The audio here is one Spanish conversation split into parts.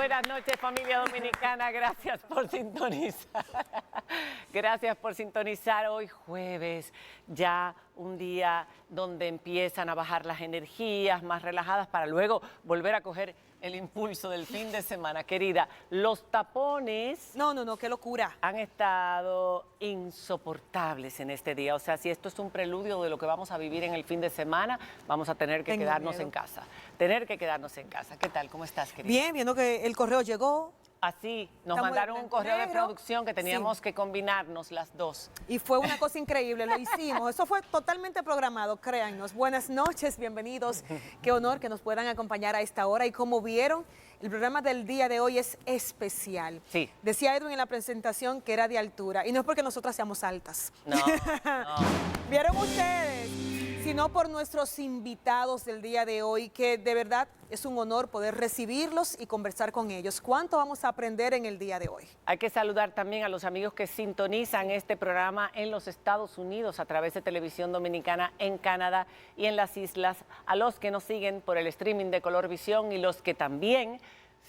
Buenas noches, familia dominicana. Gracias por sintonizar. Gracias por sintonizar hoy jueves, ya un día donde empiezan a bajar las energías más relajadas para luego volver a coger el impulso del fin de semana. Querida, los tapones... No, qué locura. Han estado insoportables en este día. O sea, si esto es un preludio de lo que vamos a vivir en el fin de semana, vamos a tener que quedarnos en casa. Tener que quedarnos en casa. ¿Qué tal? ¿Cómo estás, querida? Bien, viendo que el correo llegó. Así, nos Estamos mandaron en un correo de negro. producción que teníamos que combinarnos las dos. Y fue una cosa increíble, lo hicimos. Eso fue totalmente programado, créannos. Buenas noches, bienvenidos. Qué honor que nos puedan acompañar a esta hora. Y como vieron, el programa del día de hoy es especial. Sí. Decía Edwin en la presentación que era de altura. Y no es porque nosotras seamos altas. No. ¿Vieron ustedes? Sino por nuestros invitados del día de hoy, que de verdad es un honor poder recibirlos y conversar con ellos. ¿Cuánto vamos a aprender en el día de hoy? Hay que saludar también a los amigos que sintonizan este programa en los Estados Unidos a través de Televisión Dominicana en Canadá y en las islas, a los que nos siguen por el streaming de Color Visión y los que también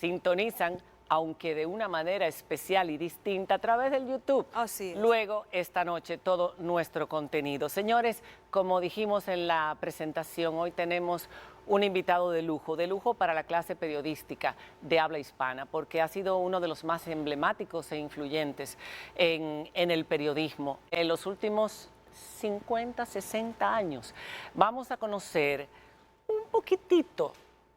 sintonizan, aunque de una manera especial y distinta, a través del YouTube. Así es. Luego, esta noche, todo nuestro contenido. Señores, como dijimos en la presentación, hoy tenemos un invitado de lujo para la clase periodística de habla hispana, porque ha sido uno de los más emblemáticos e influyentes en el periodismo en los últimos 50, 60 años. Vamos a conocer un poquitito,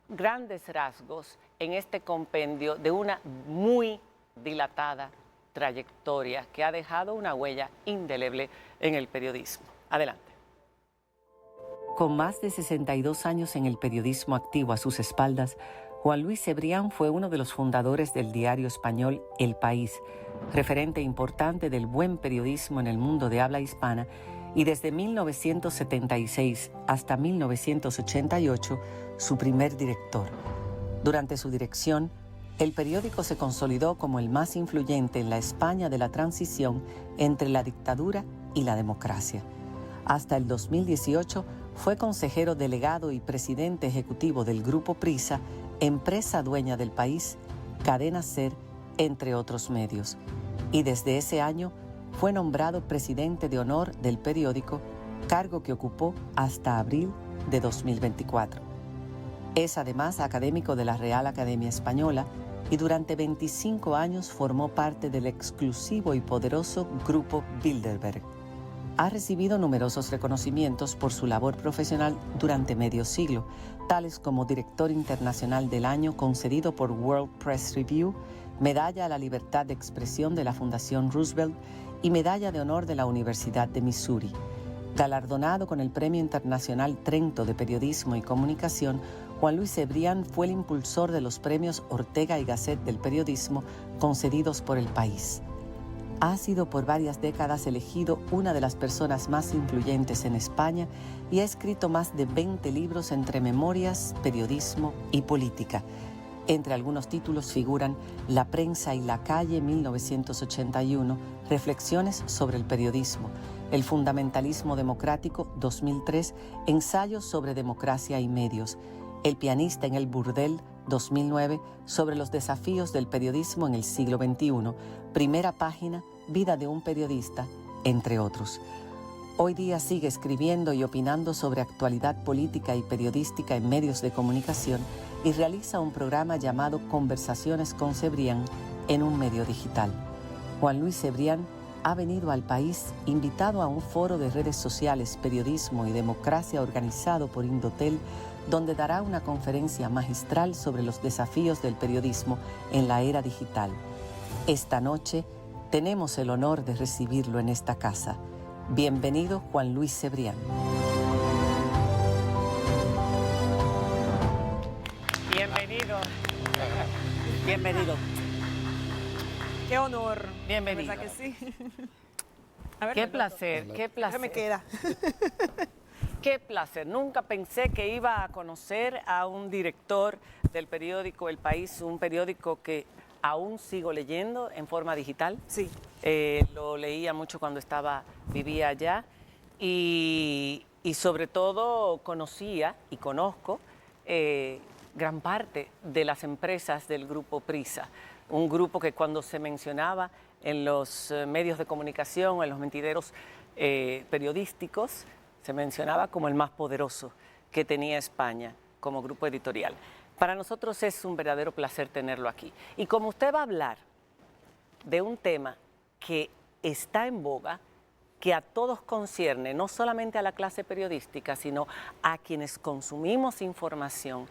grandes rasgos, en este compendio de una muy dilatada trayectoria que ha dejado una huella indeleble en el periodismo. Adelante. Con más de 62 años en el periodismo activo a sus espaldas, Juan Luis Cebrián fue uno de los fundadores del diario español El País, referente importante del buen periodismo en el mundo de habla hispana, y desde 1976 hasta 1988, su primer director. Durante su dirección, el periódico se consolidó como el más influyente en la España de la transición entre la dictadura y la democracia. Hasta el 2018 fue consejero delegado y presidente ejecutivo del Grupo Prisa, empresa dueña del País, Cadena SER, entre otros medios. Y desde ese año fue nombrado presidente de honor del periódico, cargo que ocupó hasta abril de 2024. Es además académico de la Real Academia Española y durante 25 años formó parte del exclusivo y poderoso Grupo Bilderberg. Ha recibido numerosos reconocimientos por su labor profesional durante medio siglo, tales como Director Internacional del Año concedido por World Press Review, Medalla a la Libertad de Expresión de la Fundación Roosevelt y Medalla de Honor de la Universidad de Missouri. Galardonado con el Premio Internacional Trento de Periodismo y Comunicación, Juan Luis Cebrián fue el impulsor de los premios Ortega y Gasset del periodismo concedidos por El País. Ha sido por varias décadas elegido una de las personas más influyentes en España y ha escrito más de 20 libros entre memorias, periodismo y política. Entre algunos títulos figuran La prensa y la calle, 1981, Reflexiones sobre el periodismo, El fundamentalismo democrático, 2003, Ensayos sobre democracia y medios, El pianista en el burdel, 2009, sobre los desafíos del periodismo en el siglo XXI, Primera página, Vida de un periodista, entre otros. Hoy día sigue escribiendo y opinando sobre actualidad política y periodística en medios de comunicación y realiza un programa llamado Conversaciones con Cebrián en un medio digital. Juan Luis Cebrián ha venido al país invitado a un foro de redes sociales, periodismo y democracia organizado por Indotel, donde dará una conferencia magistral sobre los desafíos del periodismo en la era digital. Esta noche tenemos el honor de recibirlo en esta casa. Bienvenido, Juan Luis Cebrián. Bienvenido. Bienvenido. Qué honor. Bienvenido. ¿Verdad que sí? A ver, Qué Alberto. placer, qué placer. ¿Qué me queda? Qué placer. Nunca pensé que iba a conocer a un director del periódico El País, un periódico que aún sigo leyendo en forma digital. Sí. Lo leía mucho cuando vivía allá y sobre todo conocía y conozco gran parte de las empresas del grupo Prisa, un grupo que cuando se mencionaba en los medios de comunicación o en los mentideros periodísticos, se mencionaba como el más poderoso que tenía España como grupo editorial. Para nosotros es un verdadero placer tenerlo aquí. Y como usted va a hablar de un tema que está en boga, que a todos concierne, no solamente a la clase periodística, sino a quienes consumimos información,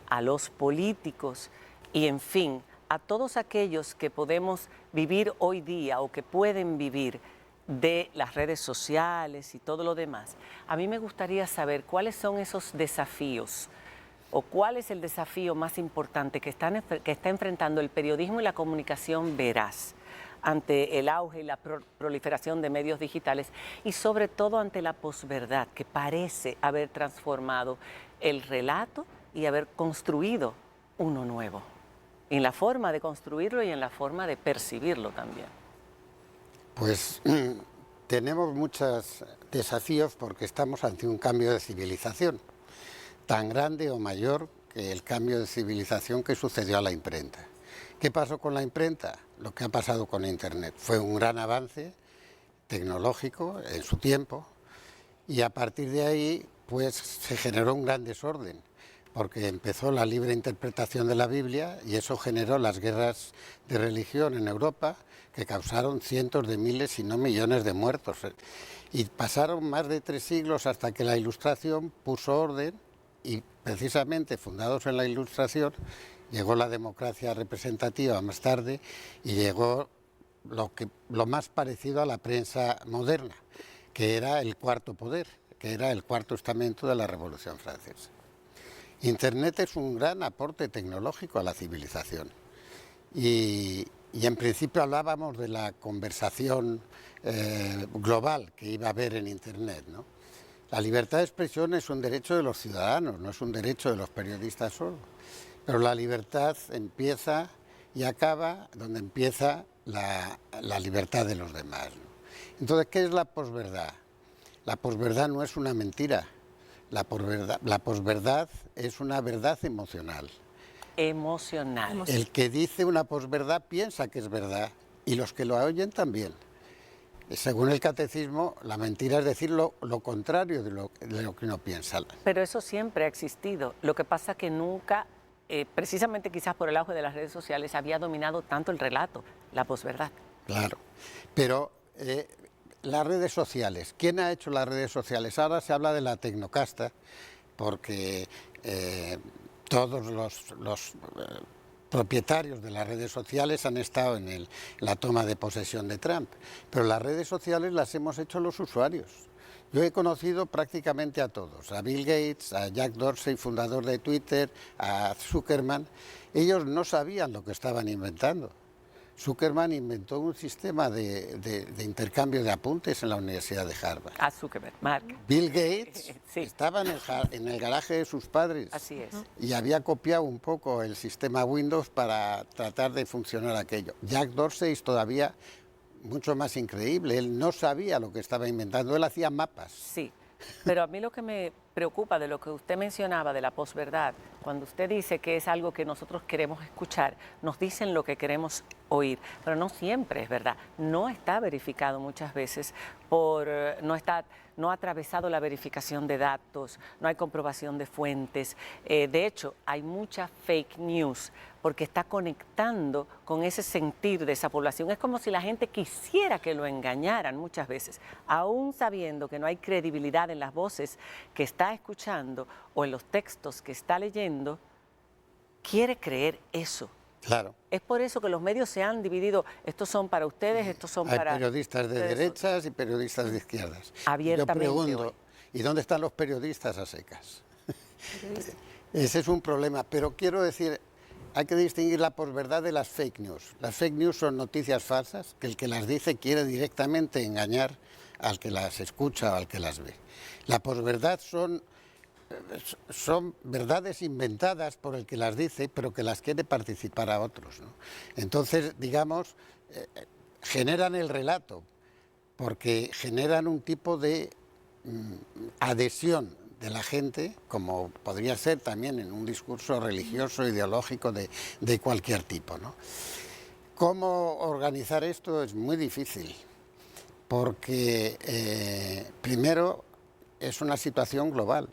a los políticos y, en fin, a todos aquellos que podemos vivir hoy día o que pueden vivir de las redes sociales y todo lo demás. A mí me gustaría saber cuáles son esos desafíos o cuál es el desafío más importante que está enfrentando el periodismo y la comunicación veraz ante el auge y la proliferación de medios digitales y sobre todo ante la posverdad que parece haber transformado el relato y haber construido uno nuevo, en la forma de construirlo y en la forma de percibirlo también. Pues tenemos muchos desafíos porque estamos ante un cambio de civilización, tan grande o mayor que el cambio de civilización que sucedió a la imprenta. ¿Qué pasó con la imprenta? Lo que ha pasado con Internet. Fue un gran avance tecnológico en su tiempo y a partir de ahí pues se generó un gran desorden porque empezó la libre interpretación de la Biblia y eso generó las guerras de religión en Europa que causaron cientos de miles, si no millones de muertos. Y pasaron más de 3 siglos hasta que la Ilustración puso orden y precisamente fundados en la Ilustración llegó la democracia representativa más tarde y llegó lo más parecido a la prensa moderna, que era el cuarto poder, que era el cuarto estamento de la Revolución Francesa. Internet es un gran aporte tecnológico a la civilización y en principio hablábamos de la conversación global que iba a haber en Internet, ¿no? La libertad de expresión es un derecho de los ciudadanos, no es un derecho de los periodistas solo. Pero la libertad empieza y acaba donde empieza la libertad de los demás, ¿no? Entonces, ¿qué es la posverdad? La posverdad no es una mentira. La posverdad es una verdad emocional. Emocional. El que dice una posverdad piensa que es verdad y los que lo oyen también. Según el catecismo, la mentira es decir lo contrario de lo que uno piensa. Pero eso siempre ha existido. Lo que pasa es que nunca, precisamente quizás por el auge de las redes sociales, había dominado tanto el relato, la posverdad. Claro, pero las redes sociales, ¿quién ha hecho las redes sociales? Ahora se habla de la tecnocasta, porque todos los propietarios de las redes sociales han estado en la toma de posesión de Trump, pero las redes sociales las hemos hecho los usuarios. Yo he conocido prácticamente a todos, a Bill Gates, a Jack Dorsey, fundador de Twitter, a Zuckerman. Ellos no sabían lo que estaban inventando. Zuckerman inventó un sistema de intercambio de apuntes en la Universidad de Harvard. A Zuckerberg, Mark. Bill Gates Sí. estaba en el garaje de sus padres. Así es. Y había copiado un poco el sistema Windows para tratar de funcionar aquello. Jack Dorsey es todavía mucho más increíble. Él no sabía lo que estaba inventando, él hacía mapas. Sí, pero a mí lo que me preocupa de lo que usted mencionaba de la posverdad, cuando usted dice que es algo que nosotros queremos escuchar, nos dicen lo que queremos oír, pero no siempre es verdad. No está verificado muchas veces no ha atravesado la verificación de datos, no hay comprobación de fuentes. De hecho, hay mucha fake news porque está conectando con ese sentir de esa población. Es como si la gente quisiera que lo engañaran muchas veces, aún sabiendo que no hay credibilidad en las voces que está escuchando o en los textos que está leyendo, quiere creer eso. Claro. Es por eso que los medios se han dividido. Estos son para ustedes, estos son Hay para... periodistas de derechas y periodistas de izquierdas. Abiertamente Yo pregunto, hoy. ¿y dónde están los periodistas a secas? Ese es un problema, pero quiero decir, hay que distinguir la posverdad de las fake news. Las fake news son noticias falsas, que el que las dice quiere directamente engañar al que las escucha o al que las ve. La posverdad son verdades inventadas por el que las dice, pero que las quiere participar a otros, ¿no? Entonces, digamos, generan el relato, porque generan un tipo de adhesión de la gente, como podría ser también en un discurso religioso, ideológico de cualquier tipo, ¿no? ¿Cómo organizar esto? Es muy difícil, porque primero es una situación global.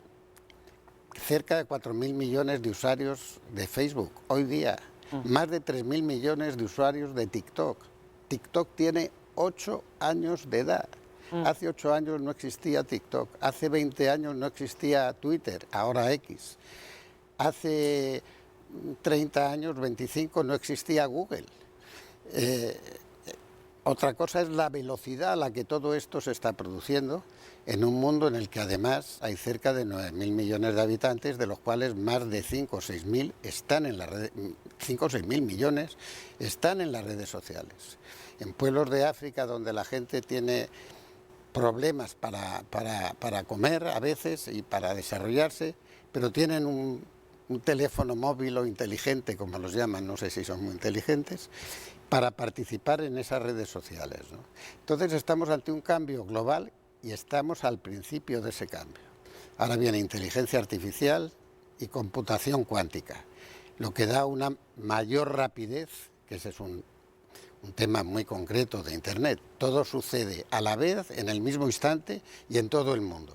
Cerca de 4.000 millones de usuarios de Facebook hoy día, más de 3.000 millones de usuarios de TikTok. TikTok tiene 8 años de edad. Hace 8 años no existía TikTok, hace 20 años no existía Twitter, ahora X. Hace 30 años, 25, no existía Google. Otra cosa es la velocidad a la que todo esto se está produciendo en un mundo en el que además hay cerca de 9.000 millones de habitantes, de los cuales más de 5 o 6.000 están en las redes, 5 o 6.000 millones están en las redes sociales. En pueblos de África donde la gente tiene problemas para comer a veces y para desarrollarse, pero tienen un teléfono móvil o inteligente, como los llaman, no sé si son muy inteligentes, para participar en esas redes sociales, ¿no? Entonces estamos ante un cambio global y estamos al principio de ese cambio. Ahora viene inteligencia artificial y computación cuántica, lo que da una mayor rapidez, que ese es un tema muy concreto de Internet. Todo sucede a la vez, en el mismo instante y en todo el mundo.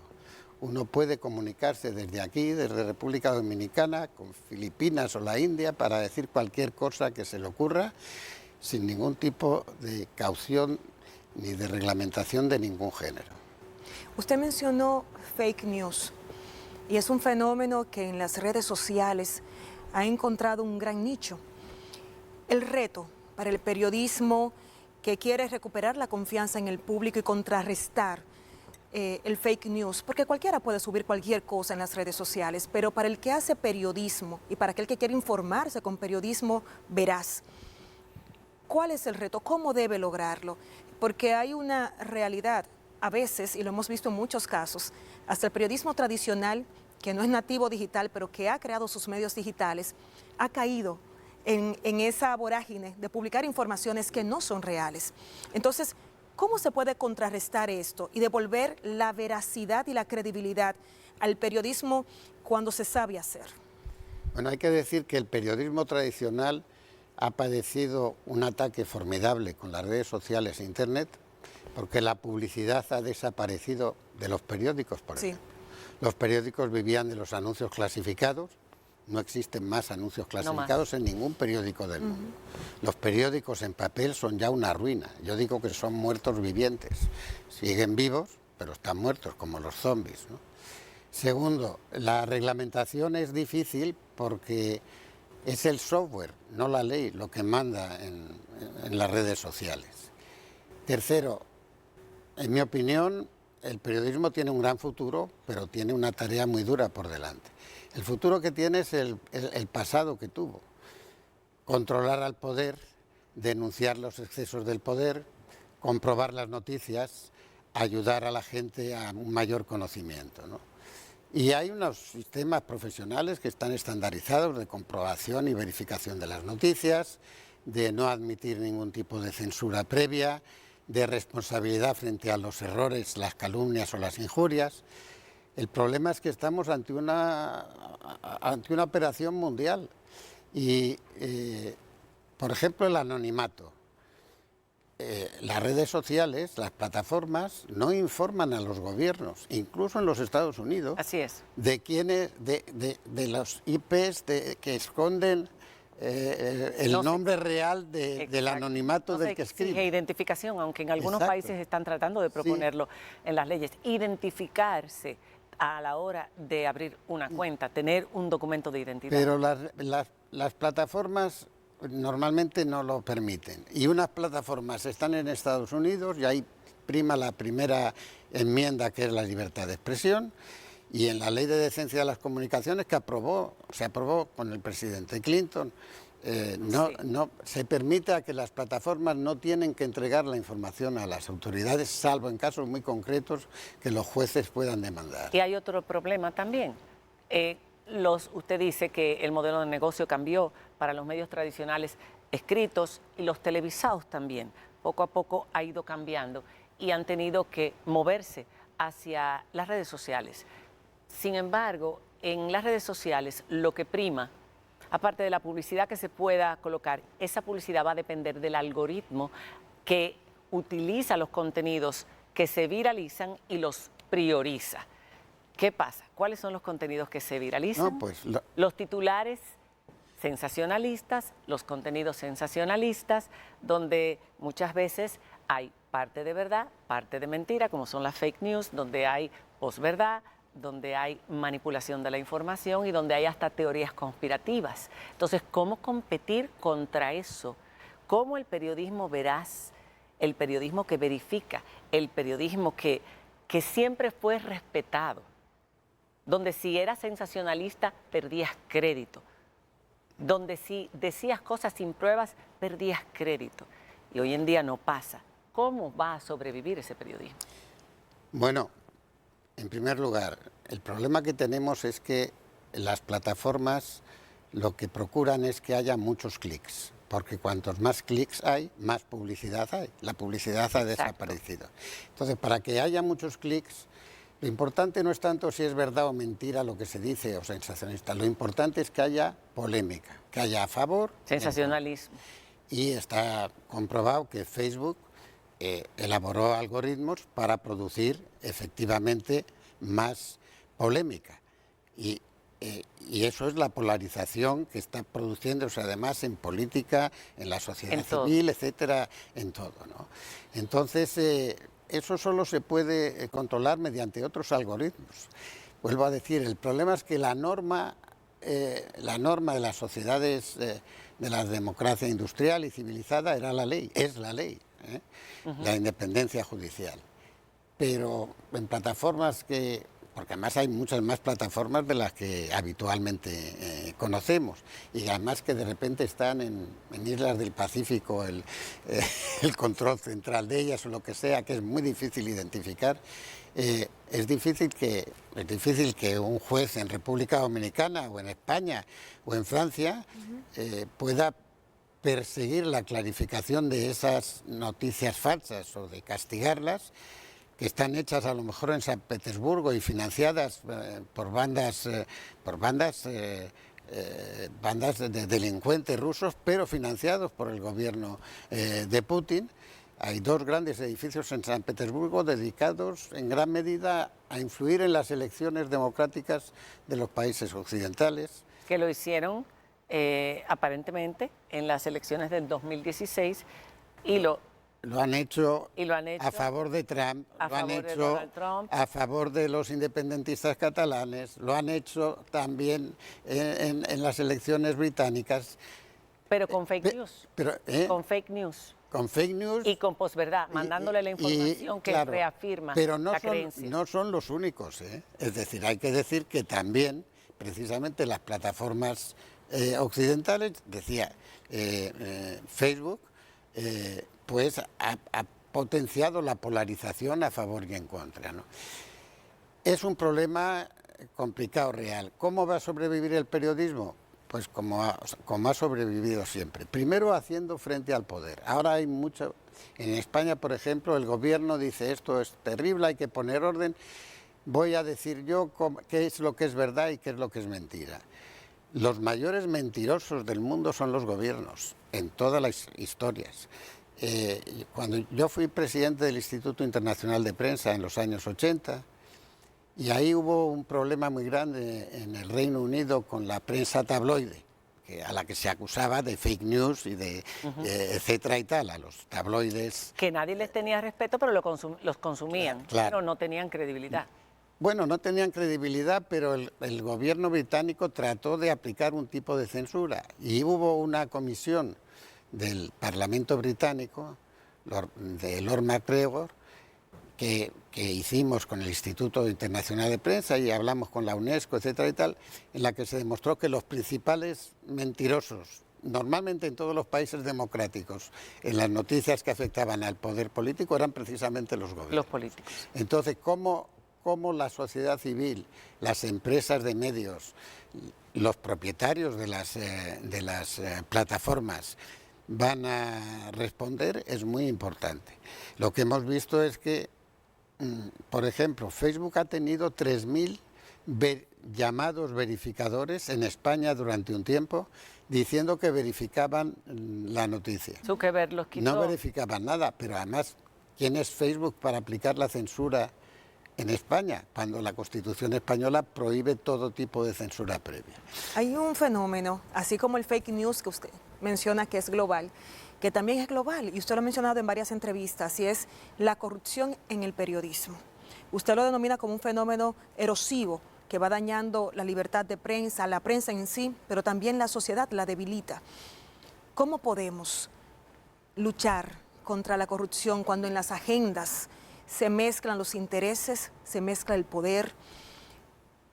Uno puede comunicarse desde aquí, desde República Dominicana, con Filipinas o la India, para decir cualquier cosa que se le ocurra, sin ningún tipo de caución ni de reglamentación de ningún género. Usted mencionó fake news y es un fenómeno que en las redes sociales ha encontrado un gran nicho. El reto para el periodismo que quiere recuperar la confianza en el público y contrarrestar el fake news, porque cualquiera puede subir cualquier cosa en las redes sociales, pero para el que hace periodismo y para aquel que quiere informarse con periodismo veraz, ¿cuál es el reto? ¿Cómo debe lograrlo? Porque hay una realidad, a veces, y lo hemos visto en muchos casos, hasta el periodismo tradicional, que no es nativo digital, pero que ha creado sus medios digitales, ha caído en esa vorágine de publicar informaciones que no son reales. Entonces, ¿cómo se puede contrarrestar esto y devolver la veracidad y la credibilidad al periodismo cuando se sabe hacer? Bueno, hay que decir que el periodismo tradicional ha padecido un ataque formidable con las redes sociales e Internet, porque la publicidad ha desaparecido de los periódicos, por ejemplo. Los periódicos vivían de los anuncios clasificados, no existen más anuncios clasificados en ningún periódico del mundo. Los periódicos en papel son ya una ruina, yo digo que son muertos vivientes, siguen vivos, pero están muertos, como los zombies, ¿no? Segundo, la reglamentación es difícil porque es el software, no la ley, lo que manda en las redes sociales. Tercero, en mi opinión, el periodismo tiene un gran futuro, pero tiene una tarea muy dura por delante. El futuro que tiene es el pasado que tuvo. Controlar al poder, denunciar los excesos del poder, comprobar las noticias, ayudar a la gente a un mayor conocimiento, ¿no? Y hay unos sistemas profesionales que están estandarizados de comprobación y verificación de las noticias, de no admitir ningún tipo de censura previa, de responsabilidad frente a los errores, las calumnias o las injurias. El problema es que estamos ante una operación mundial y, por ejemplo, el anonimato. Las redes sociales, las plataformas, no informan a los gobiernos, incluso en los Estados Unidos. Así es. De quiénes, de los IPs que esconden el nombre real del anonimato del que escribe. Exige identificación, aunque en algunos países están tratando de proponerlo en las leyes. Identificarse a la hora de abrir una cuenta, tener un documento de identidad. Pero las plataformas normalmente no lo permiten. Y unas plataformas están en Estados Unidos y ahí prima la primera enmienda, que es la libertad de expresión, y en la Ley de Decencia de las Comunicaciones que se aprobó con el presidente Clinton, se permite que las plataformas no tienen que entregar la información a las autoridades, salvo en casos muy concretos que los jueces puedan demandar. Y hay otro problema también. Usted dice que el modelo de negocio cambió para los medios tradicionales escritos y los televisados también. Poco a poco ha ido cambiando y han tenido que moverse hacia las redes sociales. Sin embargo, en las redes sociales lo que prima, aparte de la publicidad que se pueda colocar, esa publicidad va a depender del algoritmo que utiliza los contenidos que se viralizan y los prioriza. ¿Qué pasa? ¿Cuáles son los contenidos que se viralizan? No, pues Los titulares sensacionalistas, los contenidos sensacionalistas, donde muchas veces hay parte de verdad, parte de mentira, como son las fake news, donde hay posverdad, donde hay manipulación de la información y donde hay hasta teorías conspirativas. Entonces, ¿cómo competir contra eso? ¿Cómo el periodismo veraz, el periodismo que verifica, el periodismo que siempre fue respetado, donde si eras sensacionalista perdías crédito, donde si decías cosas sin pruebas perdías crédito? Y hoy en día no pasa. ¿Cómo va a sobrevivir ese periodismo? Bueno, en primer lugar, el problema que tenemos es que las plataformas lo que procuran es que haya muchos clics, porque cuantos más clics hay, más publicidad hay. La publicidad ha desaparecido. Entonces, para que haya muchos clics, lo importante no es tanto si es verdad o mentira lo que se dice o sensacionalista, lo importante es que haya polémica, que haya a favor. Sensacionalismo. Y está comprobado que Facebook elaboró algoritmos para producir efectivamente más polémica. Y eso es la polarización que está produciéndose además en política, en la sociedad civil, etcétera, en todo, ¿no? Entonces, eso solo se puede controlar mediante otros algoritmos. Vuelvo a decir, el problema es que la norma de las sociedades de la democracia industrial y civilizada era la ley, es la ley, la independencia judicial. Pero en plataformas porque además hay muchas más plataformas de las que habitualmente conocemos, y además que de repente están en islas del Pacífico el control central de ellas o lo que sea, que es muy difícil identificar. Es difícil que un juez en República Dominicana o en España o en Francia pueda perseguir la clarificación de esas noticias falsas o de castigarlas, que están hechas a lo mejor en San Petersburgo y financiadas por bandas de delincuentes rusos, pero financiados por el gobierno de Putin. Hay dos grandes edificios en San Petersburgo dedicados en gran medida a influir en las elecciones democráticas de los países occidentales. Que lo hicieron aparentemente en las elecciones del 2016 y lo han hecho a favor de Trump, a favor de Donald Trump, a favor de los independentistas catalanes, lo han hecho también en las elecciones británicas. Pero con fake news. Con fake news. Con fake news. Y con posverdad, mandándole la información que claro, reafirma la creencia. Pero no son los únicos, Es decir, hay que decir que también, precisamente las plataformas occidentales, decía Facebook, pues ha potenciado la polarización a favor y en contra, ¿no? Es un problema complicado, real. ¿Cómo va a sobrevivir el periodismo? Pues como ha sobrevivido siempre. Primero, haciendo frente al poder. Ahora hay mucho... En España, por ejemplo, el gobierno dice esto es terrible, hay que poner orden. Voy a decir yo qué es lo que es verdad y qué es lo que es mentira. Los mayores mentirosos del mundo son los gobiernos, en todas las historias. Cuando yo fui presidente del Instituto Internacional de Prensa en los años 80, y ahí hubo un problema muy grande en el Reino Unido con la prensa tabloide, a la que se acusaba de fake news y de etcétera y tal, a los tabloides. Que nadie les tenía respeto, pero los consumían, claro. Pero no tenían credibilidad. Bueno, no tenían credibilidad, pero el gobierno británico trató de aplicar un tipo de censura, y hubo una comisión del Parlamento británico, de Lord MacGregor, que hicimos con el Instituto Internacional de Prensa y hablamos con la UNESCO, etcétera y tal, en la que se demostró que los principales mentirosos, normalmente en todos los países democráticos, en las noticias que afectaban al poder político, eran precisamente los gobiernos. Los políticos. Entonces, ¿cómo la sociedad civil, las empresas de medios, los propietarios de las plataformas van a responder? Es muy importante. Lo que hemos visto es que, por ejemplo, Facebook ha tenido 3.000 llamados verificadores en España durante un tiempo, diciendo que verificaban la noticia. Zuckerberg los quitó. No verificaban nada, pero además, ¿quién es Facebook para aplicar la censura en España, cuando la Constitución española prohíbe todo tipo de censura previa? Hay un fenómeno, así como el fake news que usted menciona que es global, que también es global, y usted lo ha mencionado en varias entrevistas, y es la corrupción en el periodismo. Usted lo denomina como un fenómeno erosivo que va dañando la libertad de prensa, la prensa en sí, pero también la sociedad la debilita. ¿Cómo podemos luchar contra la corrupción cuando en las agendas se mezclan los intereses, se mezcla el poder,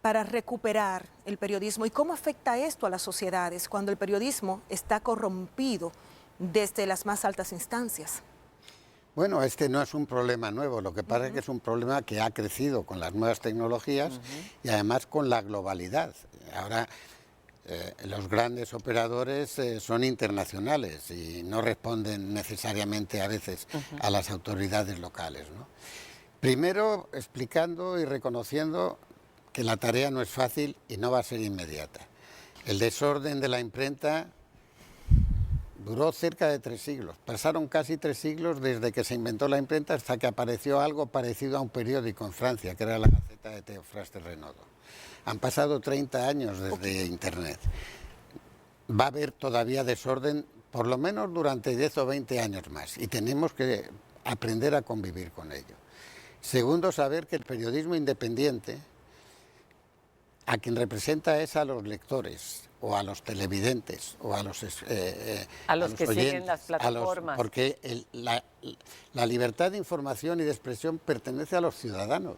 para recuperar el periodismo? ¿Y cómo afecta esto a las sociedades cuando el periodismo está corrompido desde las más altas instancias? Bueno, este no es un problema nuevo, lo que pasa es que es un problema que ha crecido con las nuevas tecnologías y además con la globalidad. Ahora los grandes operadores son internacionales y no responden necesariamente a veces a las autoridades locales, ¿no? Primero, explicando y reconociendo que la tarea no es fácil y no va a ser inmediata. El desorden de la imprenta duró cerca de 3 siglos. Pasaron casi 3 siglos desde que se inventó la imprenta hasta que apareció algo parecido a un periódico en Francia, que era la Gaceta de Théophraste Renaudot. Han pasado 30 años desde Internet. Va a haber todavía desorden, por lo menos durante 10 o 20 años más, y tenemos que aprender a convivir con ello. Segundo, saber que el periodismo independiente a quien representa es a los lectores o a los televidentes o a los que oyentes, siguen las plataformas. Porque la libertad de información y de expresión pertenece a los ciudadanos.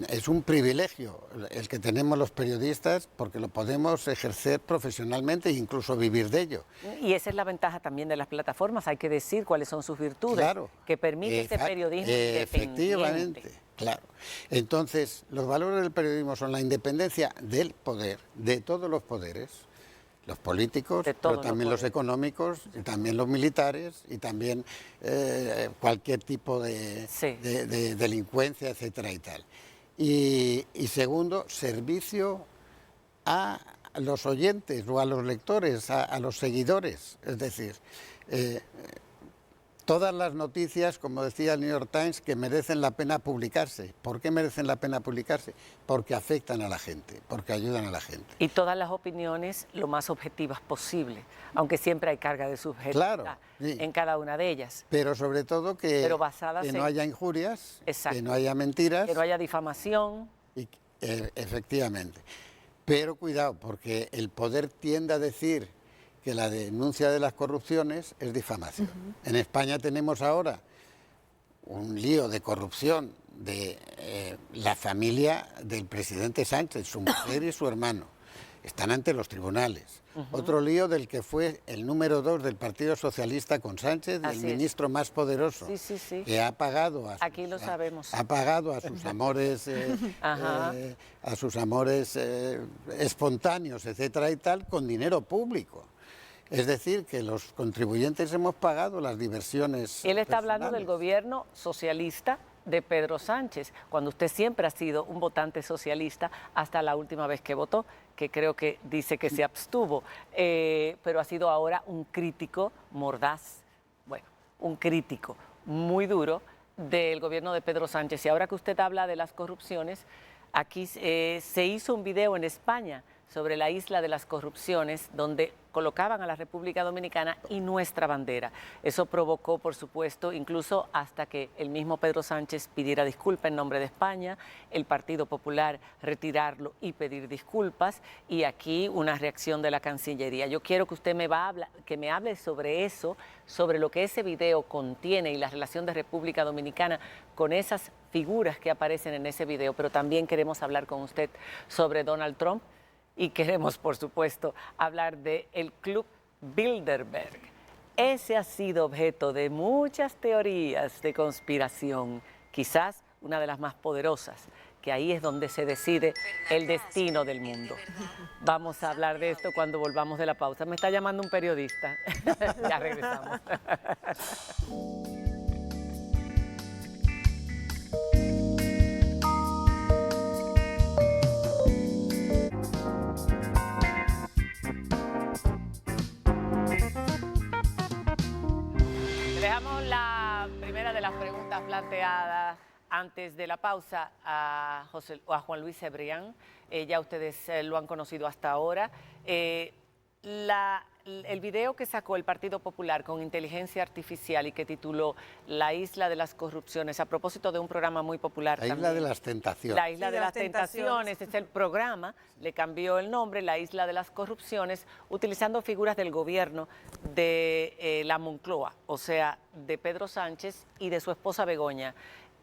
Es un privilegio el que tenemos los periodistas porque lo podemos ejercer profesionalmente e incluso vivir de ello. Y esa es la ventaja también de las plataformas, hay que decir cuáles son sus virtudes, claro, que permite ese periodismo independiente. Efectivamente, claro. Entonces, los valores del periodismo son la independencia del poder, de todos los poderes, los políticos, pero también los económicos, y también los militares, y también cualquier tipo de delincuencia, etcétera y tal. Y segundo, servicio a los oyentes o a los lectores, a los seguidores. Es decir, todas las noticias, como decía el New York Times, que merecen la pena publicarse. ¿Por qué merecen la pena publicarse? Porque afectan a la gente, porque ayudan a la gente. Y todas las opiniones lo más objetivas posible, aunque siempre hay carga de subjetividad en cada una de ellas. Pero sobre todo que no haya injurias, que no haya mentiras. Que no haya difamación. Efectivamente. Pero cuidado, porque el poder tiende a decir que la denuncia de las corrupciones es difamación. En España tenemos ahora un lío de corrupción de la familia del presidente Sánchez, su mujer y su hermano. Están ante los tribunales. Otro lío del que fue el número 2 del Partido Socialista con Sánchez, el ministro más poderoso, que ha pagado a aquí lo sabemos. Ha pagado a sus amores, espontáneos, etcétera y tal, con dinero público. Es decir, que los contribuyentes hemos pagado las diversiones. Él está hablando del gobierno socialista de Pedro Sánchez, cuando usted siempre ha sido un votante socialista hasta la última vez que votó, que creo que dice que se abstuvo, pero ha sido ahora un crítico mordaz, bueno, un crítico muy duro del gobierno de Pedro Sánchez. Y ahora que usted habla de las corrupciones, aquí se hizo un video en España sobre la isla de las corrupciones, donde colocaban a la República Dominicana y nuestra bandera. Eso provocó, por supuesto, incluso hasta que el mismo Pedro Sánchez pidiera disculpas en nombre de España, el Partido Popular retirarlo y pedir disculpas, y aquí una reacción de la Cancillería. Yo quiero que usted me hable sobre eso, sobre lo que ese video contiene y la relación de República Dominicana con esas figuras que aparecen en ese video, pero también queremos hablar con usted sobre Donald Trump. Y queremos, por supuesto, hablar del Club Bilderberg. Ese ha sido objeto de muchas teorías de conspiración, quizás una de las más poderosas, que ahí es donde se decide el destino del mundo. Vamos a hablar de esto cuando volvamos de la pausa. Me está llamando un periodista. Ya regresamos. Le dejamos la primera de las preguntas planteadas antes de la pausa a Juan Luis Cebrián. Ya ustedes lo han conocido hasta ahora. El video que sacó el Partido Popular con inteligencia artificial y que tituló La Isla de las Corrupciones, a propósito de un programa muy popular La también. Isla de las Tentaciones. La Isla de las Tentaciones es el programa, le cambió el nombre, La Isla de las Corrupciones, utilizando figuras del gobierno de la Moncloa, o sea, de Pedro Sánchez y de su esposa Begoña,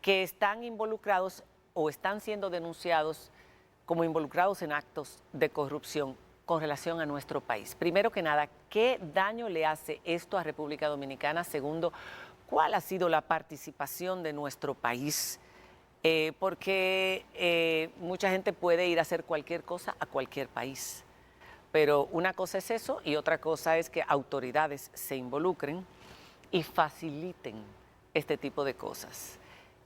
que están involucrados o están siendo denunciados como involucrados en actos de corrupción con relación a nuestro país. Primero que nada, ¿qué daño le hace esto a República Dominicana? Segundo, ¿cuál ha sido la participación de nuestro país? Porque mucha gente puede ir a hacer cualquier cosa a cualquier país. Pero una cosa es eso y otra cosa es que autoridades se involucren y faciliten este tipo de cosas.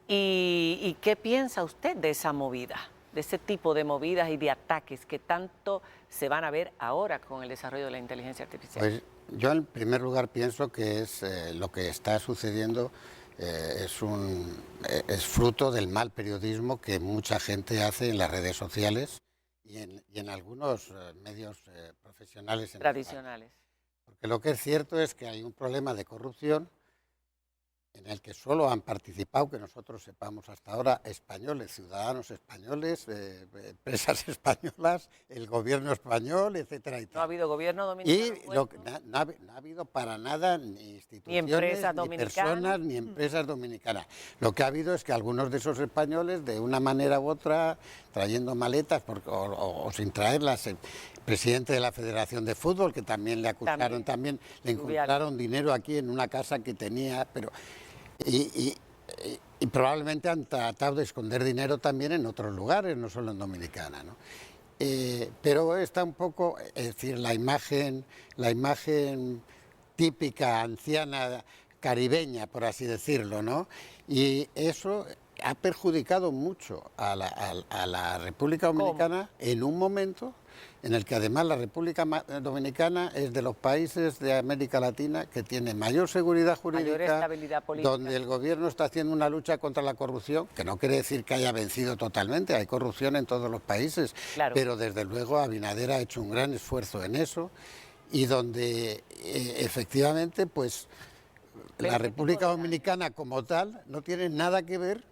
¿Y qué piensa usted de esa movida? De ese tipo de movidas y de ataques que tanto se van a ver ahora con el desarrollo de la inteligencia artificial. Pues yo en primer lugar pienso que es lo que está sucediendo es fruto del mal periodismo que mucha gente hace en las redes sociales y en algunos medios profesionales tradicionales. Porque lo que es cierto es que hay un problema de corrupción en el que solo han participado, que nosotros sepamos hasta ahora, españoles, ciudadanos españoles, empresas españolas, el gobierno español, etcétera. No ha habido gobierno dominicano. Y no ha habido para nada ni instituciones, ni empresas ni personas, ni empresas dominicanas. Lo que ha habido es que algunos de esos españoles, de una manera u otra, trayendo maletas o sin traerlas, el presidente de la Federación de Fútbol, que también le acusaron, también le encontraron dinero aquí en una casa que tenía, pero... Y probablemente han tratado de esconder dinero también en otros lugares, no solo en Dominicana, ¿no? Pero está un poco, es decir, la imagen típica, anciana, caribeña, por así decirlo, ¿no? Y eso ha perjudicado mucho a la República Dominicana en un momento en el que además la República Dominicana es de los países de América Latina que tiene mayor seguridad jurídica, mayor estabilidad política, donde el gobierno está haciendo una lucha contra la corrupción, que no quiere decir que haya vencido totalmente, hay corrupción en todos los países, claro, pero desde luego Abinader ha hecho un gran esfuerzo en eso y donde efectivamente pues la República Dominicana como tal no tiene nada que ver,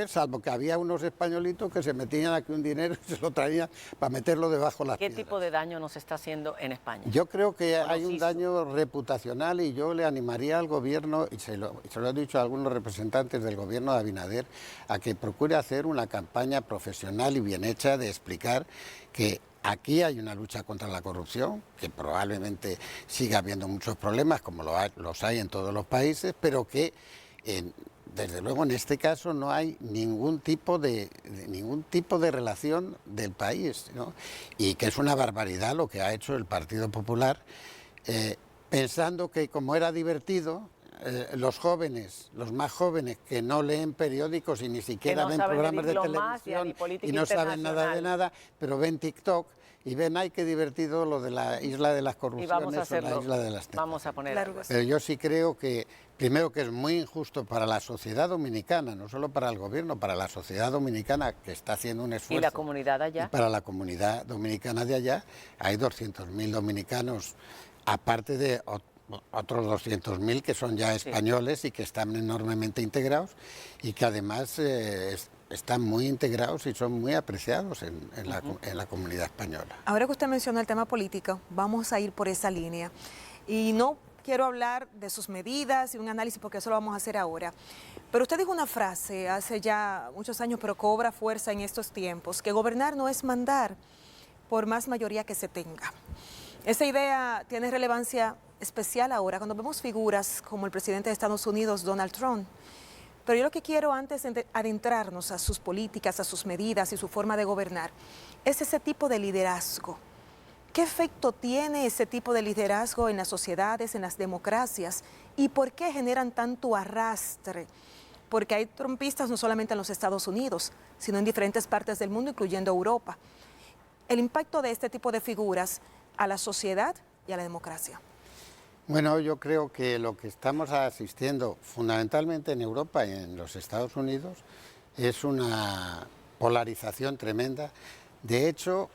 salvo que había unos españolitos que se metían aquí un dinero y se lo traían para meterlo debajo de las piedras. ¿Qué tipo de daño nos está haciendo en España? Yo creo que hay un daño reputacional y yo le animaría al gobierno, y se lo he dicho a algunos representantes del gobierno de Abinader, a que procure hacer una campaña profesional y bien hecha de explicar que aquí hay una lucha contra la corrupción, que probablemente siga habiendo muchos problemas, como los hay en todos los países, pero que desde luego en este caso no hay ningún tipo de relación del país, ¿no? Y que es una barbaridad lo que ha hecho el Partido Popular, pensando que como era divertido, los jóvenes, los más jóvenes que no leen periódicos y ni siquiera ven programas de televisión y no saben nada de nada, pero ven TikTok y ven, ay, qué divertido lo de la Isla de las Corrupciones o la Isla de las Tentaciones. Vamos a poner algo. Pero yo sí creo que, primero, que es muy injusto para la sociedad dominicana, no solo para el gobierno, para la sociedad dominicana que está haciendo un esfuerzo. ¿Y la comunidad allá? Y para la comunidad dominicana de allá, hay 200.000 dominicanos, aparte de otros 200.000 que son ya españoles y que están enormemente integrados y que además están muy integrados y son muy apreciados en la comunidad española. Ahora que usted menciona el tema político, vamos a ir por esa línea. Y no quiero hablar de sus medidas y un análisis porque eso lo vamos a hacer ahora. Pero usted dijo una frase hace ya muchos años, pero cobra fuerza en estos tiempos, que gobernar no es mandar por más mayoría que se tenga. Esa idea tiene relevancia especial ahora cuando vemos figuras como el presidente de Estados Unidos, Donald Trump. Pero yo lo que quiero antes de adentrarnos a sus políticas, a sus medidas y su forma de gobernar, es ese tipo de liderazgo. ¿Qué efecto tiene ese tipo de liderazgo en las sociedades, en las democracias? ¿Y por qué generan tanto arrastre? Porque hay trumpistas no solamente en los Estados Unidos, sino en diferentes partes del mundo, incluyendo Europa. El impacto de este tipo de figuras a la sociedad y a la democracia. Bueno, yo creo que lo que estamos asistiendo fundamentalmente en Europa y en los Estados Unidos es una polarización tremenda. De hecho,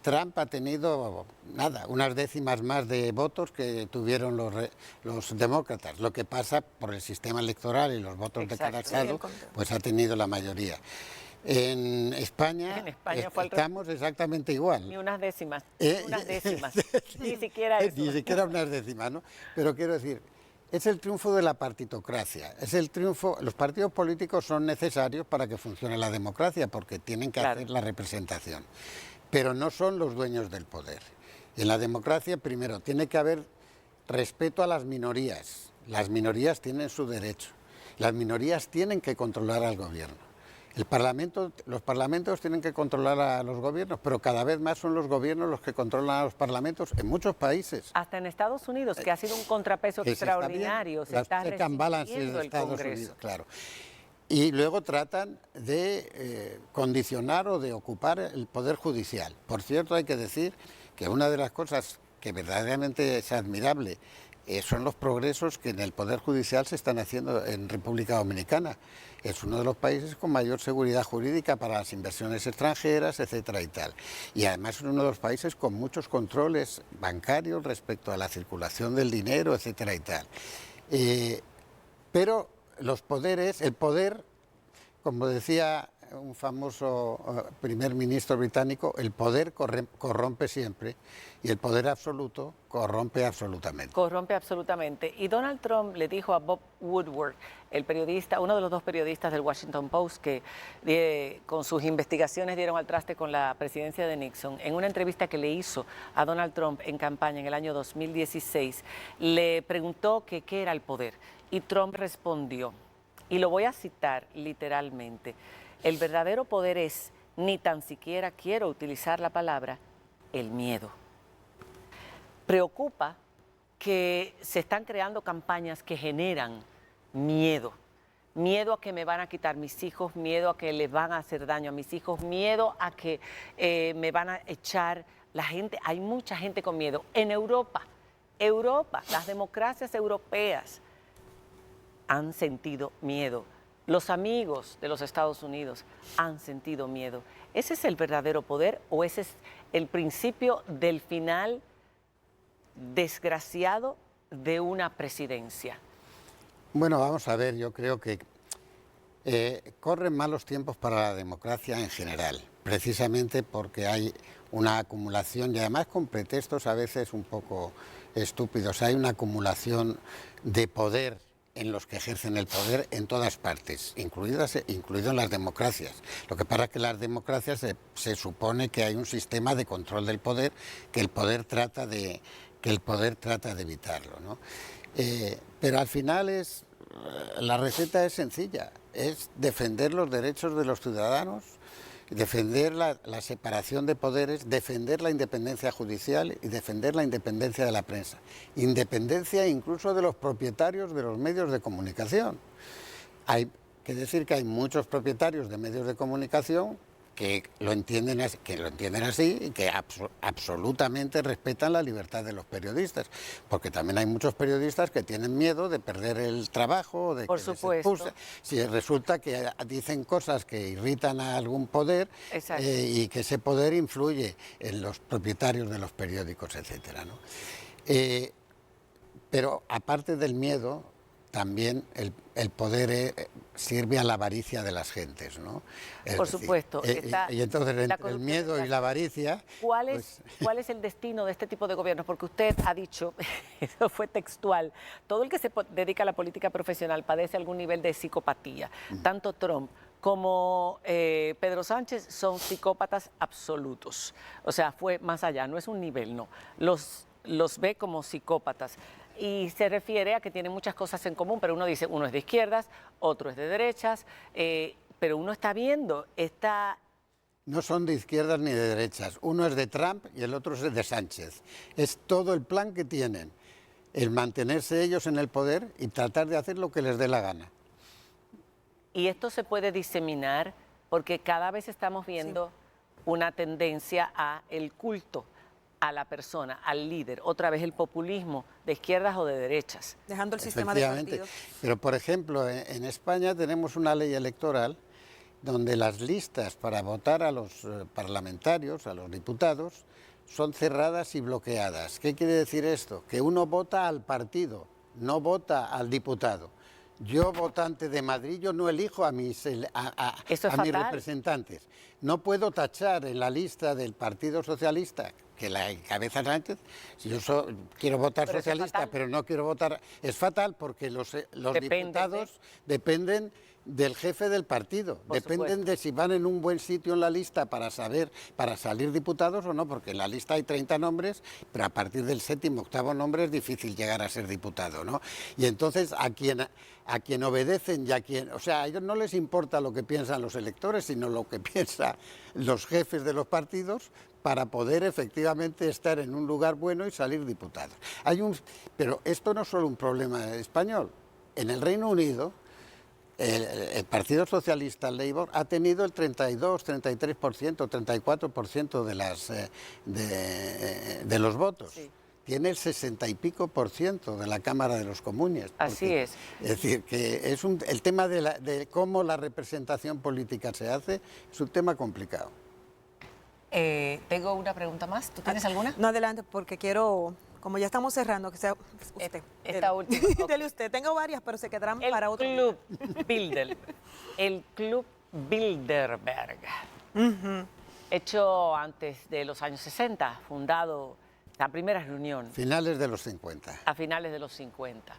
Trump ha tenido, nada, unas décimas más de votos que tuvieron los demócratas. Lo que pasa por el sistema electoral y los votos de cada estado, pues ha tenido la mayoría. En España fue estamos exactamente igual. Ni unas décimas, unas décimas, ni siquiera eso. Ni siquiera unas décimas, ¿no? Pero quiero decir, es el triunfo de la partitocracia, es el triunfo. Los partidos políticos son necesarios para que funcione la democracia, porque tienen que hacer la representación, pero no son los dueños del poder. Y en la democracia, primero, tiene que haber respeto a las minorías. Las minorías tienen su derecho. Las minorías tienen que controlar al gobierno. Los parlamentos tienen que controlar a los gobiernos, pero cada vez más son los gobiernos los que controlan a los parlamentos en muchos países. Hasta en Estados Unidos, que ha sido un contrapeso extraordinario, se está resistiendo el Congreso. Claro. Y luego tratan de condicionar o de ocupar el Poder Judicial. Por cierto, hay que decir que una de las cosas que verdaderamente es admirable son los progresos que en el Poder Judicial se están haciendo en República Dominicana. Es uno de los países con mayor seguridad jurídica para las inversiones extranjeras, etcétera y tal. Y además es uno de los países con muchos controles bancarios respecto a la circulación del dinero, etcétera y tal. Pero los poderes, el poder, como decía un famoso primer ministro británico, el poder corrompe siempre y el poder absoluto corrompe absolutamente. Corrompe absolutamente. Y Donald Trump le dijo a Bob Woodward, el periodista, uno de los dos periodistas del Washington Post que con sus investigaciones dieron al traste con la presidencia de Nixon, en una entrevista que le hizo a Donald Trump en campaña en el año 2016, le preguntó que qué era el poder. Y Trump respondió, y lo voy a citar literalmente: el verdadero poder es, ni tan siquiera quiero utilizar la palabra, el miedo. Preocupa que se están creando campañas que generan miedo. Miedo a que me van a quitar mis hijos, miedo a que les van a hacer daño a mis hijos, miedo a que me van a echar. La gente, hay mucha gente con miedo. En Europa, las democracias europeas han sentido miedo. Los amigos de los Estados Unidos han sentido miedo. ¿Ese es el verdadero poder o ese es el principio del final desgraciado de una presidencia? Bueno, vamos a ver, yo creo que corren malos tiempos para la democracia en general, precisamente porque hay una acumulación, y además con pretextos a veces un poco estúpidos, hay una acumulación de poder en los que ejercen el poder en todas partes, incluido en las democracias. Lo que pasa es que las democracias se supone que hay un sistema de control del poder, que el poder trata de evitarlo, ¿no? Pero al final la receta es sencilla, es defender los derechos de los ciudadanos, defender la separación de poderes, defender la independencia judicial y defender la independencia de la prensa. Independencia incluso de los propietarios de los medios de comunicación. Hay que decir que hay muchos propietarios de medios de comunicación que lo entienden así y que absolutamente respetan la libertad de los periodistas, porque también hay muchos periodistas que tienen miedo de perder el trabajo, de que les expulsen. Si resulta que dicen cosas que irritan a algún poder y que ese poder influye en los propietarios de los periódicos, etcétera, ¿no? Pero aparte del miedo, también el poder sirve a la avaricia de las gentes, ¿no? Por supuesto. Y entonces entre el miedo y la avaricia... ¿Cuál es el destino de este tipo de gobiernos? Porque usted ha dicho, eso fue textual, todo el que se dedica a la política profesional padece algún nivel de psicopatía. Tanto Trump como Pedro Sánchez son psicópatas absolutos. O sea, fue más allá, no es un nivel, no. Los ve como psicópatas. Y se refiere a que tienen muchas cosas en común, pero uno dice, uno es de izquierdas, otro es de derechas, pero uno está viendo, No son de izquierdas ni de derechas, uno es de Trump y el otro es de Sánchez. Es todo el plan que tienen, el mantenerse ellos en el poder y tratar de hacer lo que les dé la gana. Y esto se puede diseminar porque cada vez estamos viendo una tendencia a el culto a la persona, al líder, otra vez el populismo de izquierdas o de derechas. Dejando el sistema de partidos. Pero, por ejemplo, en España tenemos una ley electoral donde las listas para votar a los parlamentarios, a los diputados, son cerradas y bloqueadas. ¿Qué quiere decir esto? Que uno vota al partido, no vota al diputado. Yo, votante de Madrid, yo no elijo a mis mis representantes. No puedo tachar en la lista del Partido Socialista, que la encabeza Sánchez, si yo quiero votar socialista, pero no quiero votar... Es fatal porque los diputados dependen del jefe del partido, dependen de si van en un buen sitio en la lista para salir diputados o no, porque en la lista hay 30 nombres, pero a partir del 7º, 8º nombre es difícil llegar a ser diputado, ¿no? Y entonces a quien obedecen y a quien... O sea, a ellos no les importa lo que piensan los electores, sino lo que piensan los jefes de los partidos para poder efectivamente estar en un lugar bueno y salir diputados. Pero esto no es solo un problema español. En el Reino Unido, el Partido Socialista, el Labour, ha tenido el 32, 33%, 34% de los votos. Sí. Tiene el 60 y pico % de la Cámara de los Comunes. Así es. Es decir, que es el tema de cómo la representación política se hace es un tema complicado. Tengo una pregunta más. ¿Tú tienes alguna? No, adelante, porque quiero... Como ya estamos cerrando, que sea usted. Esta última. Okay. Dele usted. Tengo varias, pero se quedarán para otro. El Club Bilderberg. Hecho antes de los años 60, fundado, la primera reunión. Finales de los 50. A finales de los 50.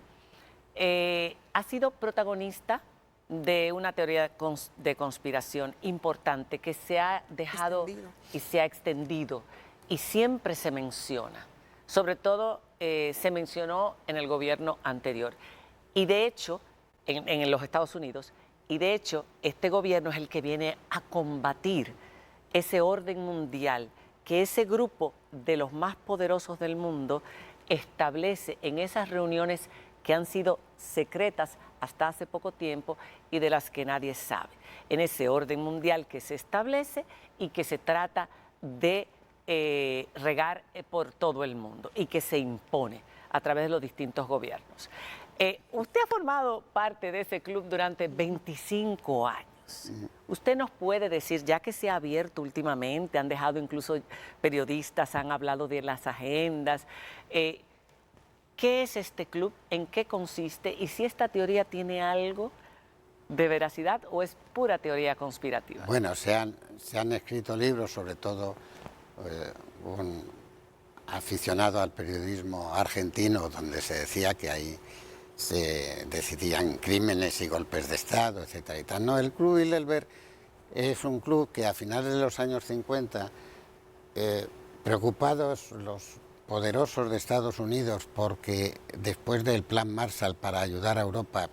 Ha sido protagonista de una teoría de conspiración importante que se ha dejado y se ha extendido y siempre se menciona. Sobre todo se mencionó en el gobierno anterior. Y de hecho, en los Estados Unidos, y de hecho, este gobierno es el que viene a combatir ese orden mundial que ese grupo de los más poderosos del mundo establece en esas reuniones que han sido secretas hasta hace poco tiempo y de las que nadie sabe. En ese orden mundial que se establece y que se trata de regar por todo el mundo y que se impone a través de los distintos gobiernos. Usted ha formado parte de ese club durante 25 años. Usted nos puede decir, ya que se ha abierto últimamente, han dejado incluso periodistas, han hablado de las agendas, ¿qué es este club? ¿En qué consiste? Y si esta teoría tiene algo de veracidad o es pura teoría conspirativa. Bueno, se han escrito libros, sobre todo un aficionado al periodismo argentino, donde se decía que ahí se decidían crímenes y golpes de Estado, etcétera y tal. No, el Club Bilderberg es un club que a finales de los años 50, preocupados los poderosos de Estados Unidos porque después del Plan Marshall para ayudar a Europa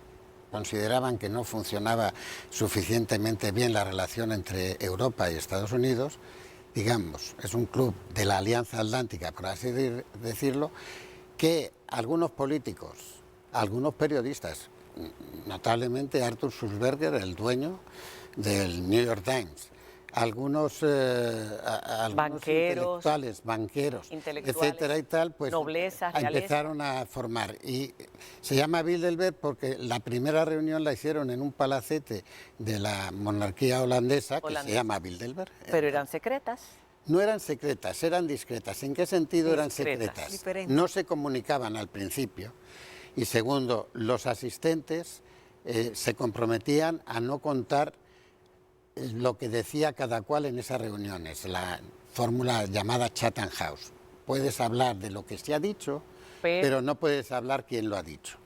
consideraban que no funcionaba suficientemente bien la relación entre Europa y Estados Unidos, digamos, es un club de la Alianza Atlántica, por así decirlo, que algunos políticos, algunos periodistas, notablemente Arthur Sulzberger, el dueño del New York Times, algunos banqueros, banqueros, etcétera y tal, pues nobleza, empezaron a formar. Y se llama Bilderberg porque la primera reunión la hicieron en un palacete de la monarquía holandesa, que se llama Bilderberg. Pero eran secretas. No eran secretas, eran discretas. ¿En qué sentido eran secretas? Diferente. No se comunicaban al principio. Y segundo, los asistentes se comprometían a no contar lo que decía cada cual en esas reuniones, la fórmula llamada Chatham House. Puedes hablar de lo que se ha dicho, pero no puedes hablar quién lo ha dicho.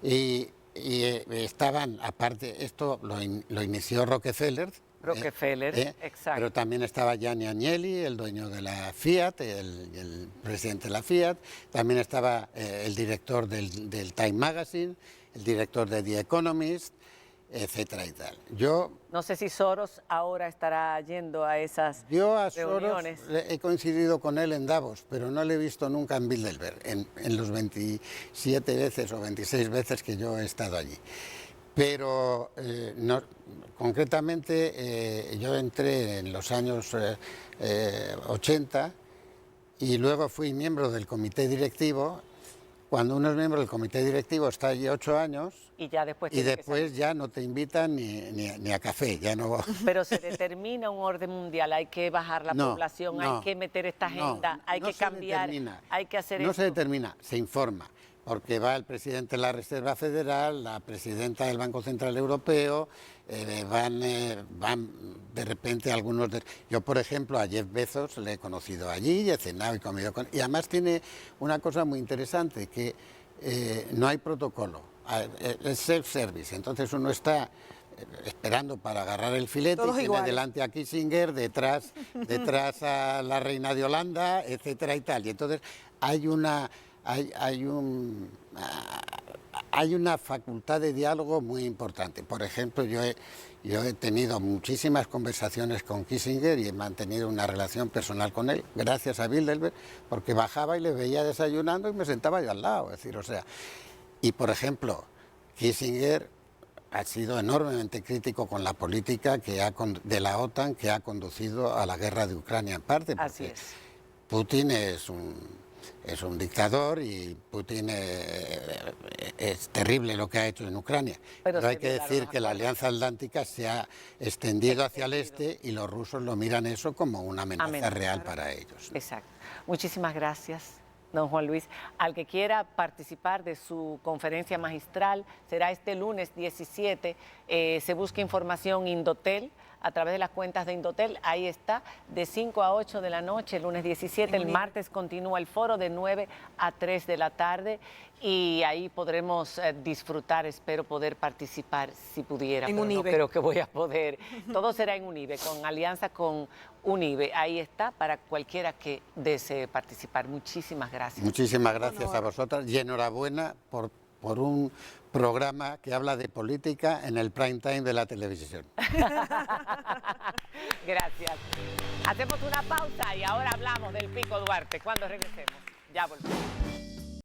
Y estaban, aparte, esto lo inició Rockefeller. Exacto. Pero también estaba Gianni Agnelli, el dueño de la Fiat, el presidente de la Fiat. También estaba el director del Time Magazine, el director de The Economist, etcétera y tal. Yo no sé si Soros ahora estará yendo a esas reuniones. Soros he coincidido con él en Davos, pero no le he visto nunca en Bilderberg, en los 27 veces o 26 veces que yo he estado allí. Pero concretamente yo entré en los años 80 y luego fui miembro del comité directivo. Cuando uno es miembro del comité directivo está allí 8 años Y ya después y tiene que después ya no te invitan ni a café, ya no. Pero se determina un orden mundial, hay que bajar la No, población, no, hay que meter esta agenda, no, hay no que se cambiar, determina. hay que hacer No esto. se determina, se informa, porque va el presidente de la Reserva Federal, la presidenta del Banco Central Europeo, van de repente algunos... Yo, por ejemplo, a Jeff Bezos le he conocido allí y he cenado y comido con... Y además tiene una cosa muy interesante, que no hay protocolo, es self-service, entonces uno está esperando para agarrar el filete, Todos y tiene iguales. delante a Kissinger, detrás a la reina de Holanda, etcétera y tal. Y entonces hay una facultad de diálogo muy importante. Por ejemplo, yo he tenido muchísimas conversaciones con Kissinger y he mantenido una relación personal con él, gracias a Bilderberg, porque bajaba y le veía desayunando y me sentaba yo al lado. Es decir, o sea, y por ejemplo, Kissinger ha sido enormemente crítico con la política de la OTAN que ha conducido a la guerra de Ucrania en parte. Así Porque es. Putin es un dictador y Putin es terrible lo que ha hecho en Ucrania. Pero Pero hay se que violaron decir los que la acuerdos. Alianza Atlántica se ha extendido hacia el este y los rusos lo miran eso como una amenaza real para ellos. Exacto. Muchísimas gracias, don Juan Luis. Al que quiera participar de su conferencia magistral, será este lunes 17. Se busca información Indotel a través de las cuentas de Indotel. Ahí está, de 5 a 8 de la noche, el lunes 17. El martes continúa el foro de 9 a 3 de la tarde. Y ahí podremos disfrutar, espero poder participar si pudiera, En pero no UNIBE. creo que voy a poder. Todo será en UNIBE, con alianza con UNIBE. Ahí está, para cualquiera que desee participar. Muchísimas gracias. Muchísimas gracias a vosotras y enhorabuena por un programa que habla de política en el prime time de la televisión. Gracias. Hacemos una pausa y ahora hablamos del Pico Duarte. Cuando regresemos, ya volvemos.